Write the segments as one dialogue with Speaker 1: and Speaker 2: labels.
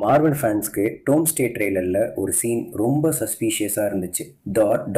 Speaker 1: Marvel ஃபேன்ஸ்க்கு Domesday ட்ரெய்லரில் ஒரு scene ரொம்ப சஸ்பீஷியஸாக இருந்துச்சு.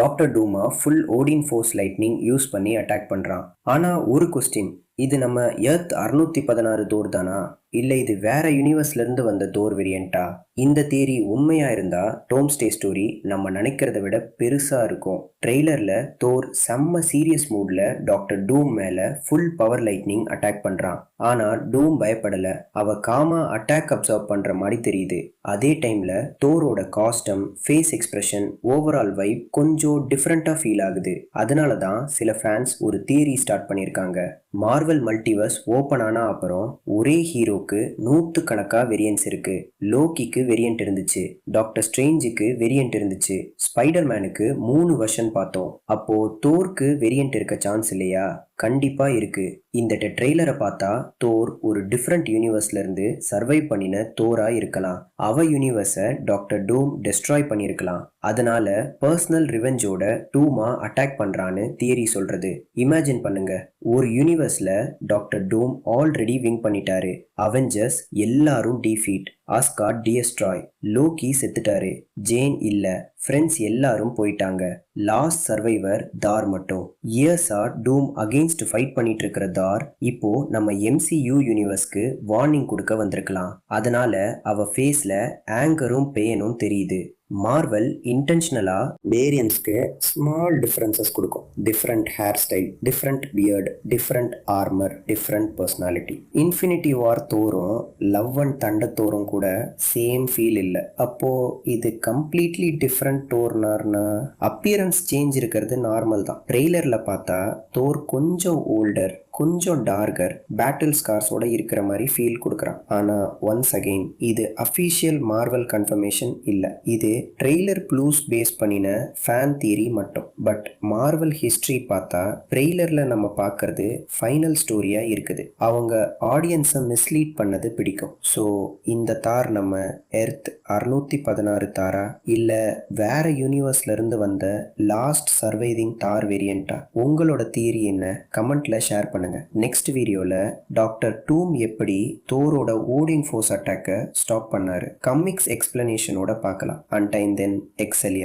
Speaker 1: Doctor டூமா full ஓடின் force lightning use பண்ணி அட்டாக் பண்ணுறான். ஆனால் ஒரு கொஸ்டின், இது நம்ம எர்த் 616 தோர் தானா, இல்லை இது வேற யூனிவர்ஸ்லேருந்து வந்த தோர் வேரியண்டா? இந்த தியரி உண்மையாக இருந்தால் டோம்ஸ்டே ஸ்டோரி நம்ம நினைக்கிறத விட பெருசாக இருக்கும். ட்ரெய்லரில் தோர் செம்ம சீரியஸ் மூடில் டாக்டர் டூம் மேலே ஃபுல் பவர் லைட்னிங் அட்டாக் பண்ணுறான். ஆனால் டூம் பயப்படலை. அவ காமா அட்டாக் அப்சர்வ் பண்ணுற மாதிரி தெரியுது. அதே டைமில் தோரோட costume, face expression, overall vibe கொஞ்சம் டிஃப்ரெண்ட்டாக ஃபீல் ஆகுது. அதனால தான் சில ஃபேன்ஸ் ஒரு தியரி ஸ்டார்ட் பண்ணியிருக்காங்க. மார்வல் மல்டிவர்ஸ் ஓப்பன் ஆனா அப்புறம் ஒரே ஹீரோக்கு நூற்றுக்கணக்காக வேரியன்ஸ் இருக்கு. லோக்கிக்கு வேரியன்ட் இருந்துச்சு, டாக்டர் ஸ்ட்ரேஞ்சுக்கு வேரியன்ட் இருந்துச்சு, ஸ்பைடர்மேனுக்கு 3 வெர்ஷன் பார்த்தோம். அப்போ தோர்க்கு வேரியன்ட் இருக்க சான்ஸ் இல்லையா? கண்டிப்பா இருக்கு. இந்த ட்ரெய்லரை பார்த்தா தோர் ஒரு டிஃப்ரெண்ட் யூனிவர்ஸ்ல இருந்து சர்வை பண்ணின தோரா இருக்கலாம். அவ யூனிவர்ஸை டாக்டர் டூம் டெஸ்ட்ராய் பண்ணியிருக்கலாம். அதனால பர்சனல் ரிவெஞ்சோட டூமா அட்டாக் பண்றான்னு தியரி சொல்றது. இமேஜின் பண்ணுங்க, ஒரு யூனிவர்ஸ்ல டாக்டர் டூம் ஆல்ரெடி வின் பண்ணிட்டாரு. அவெஞ்சர்ஸ் எல்லாரும் டிஃபீட், ஆஸ்கார்ட் டிஎஸ்ட்ராய், லோக்கி செத்துட்டாரு, ஜேன் இல்ல, ஃப்ரெண்ட்ஸ் எல்லாரும் போயிட்டாங்க. லாஸ்ட் சர்வைவர் தார் மட்டும். இயர்ஸா டூம் அகெயின்ஸ்ட் ஃபைட் பண்ணிட்டு இருக்கிற தார் இப்போ நம்ம MCU யூனிவர்ஸ்க்கு வார்னிங் கொடுக்க வந்திருக்கலாம். அதனால அவ ஃபேஸ்ல ஆங்கரும் பெயினும் தெரியுது. மார்வல் இன்டென்ஷனலா வேரியன்ஸ்க்கு ஸ்மால் டிஃப்ரென்சஸ் கொடுக்கும். Different hair style, different beard, different armour, different personality. Infinity war தோறும் லவ் அண்ட் தண்டர் தோறும் கூட சேம் ஃபீல் இல்லை. அப்போ இது கம்ப்ளீட்லி டிஃப்ரெண்ட் தோர்னார்னா அப்பியரன்ஸ் சேஞ்ச் இருக்கிறது நார்மல் தான். ட்ரெய்லர்ல பார்த்தா தோர் கொஞ்சம் ஓல்டர், கொஞ்சம் டார்கர், பேட்டில் ஸ்கார்ஸோட இருக்கிற மாதிரி ஃபீல் கொடுக்குறான். ஆனால் ஒன்ஸ் அகெயின் இது அஃபீஷியல் மார்வல் கன்ஃபர்மேஷன் இல்லை. இது ட்ரெய்லர் க்ளூஸ் பேஸ் பண்ணின ஃபேன் தியரி மட்டும். பட் மார்வல் ஹிஸ்ட்ரி பார்த்தா ட்ரெய்லரில் நம்ம பார்க்கறது ஃபைனல் ஸ்டோரியாக இருக்குது. அவங்க ஆடியன்ஸை மிஸ்லீட் பண்ணது பிடிக்கும். ஸோ இந்த தார் நம்ம எர்த் 616 தாரா, இல்லை வேற யூனிவர்ஸ்ல இருந்து வந்த லாஸ்ட் சர்வைவிங் தார் வேரியண்டா? உங்களோட தியரி என்ன? கமெண்ட்ல ஷேர் பண்ணுங்க. நெக்ஸ்ட் வீடியோல டாக்டர் டூம் எப்படி தோரோட ஓடிங் ஃபோர்ஸ் அட்டாக்கை ஸ்டாப் பண்ணாரு, கமிக்ஸ் எக்ஸ்பிளனேஷனோட பார்க்கலாம். அன்டைல் தென் எக்ஸெலியர்.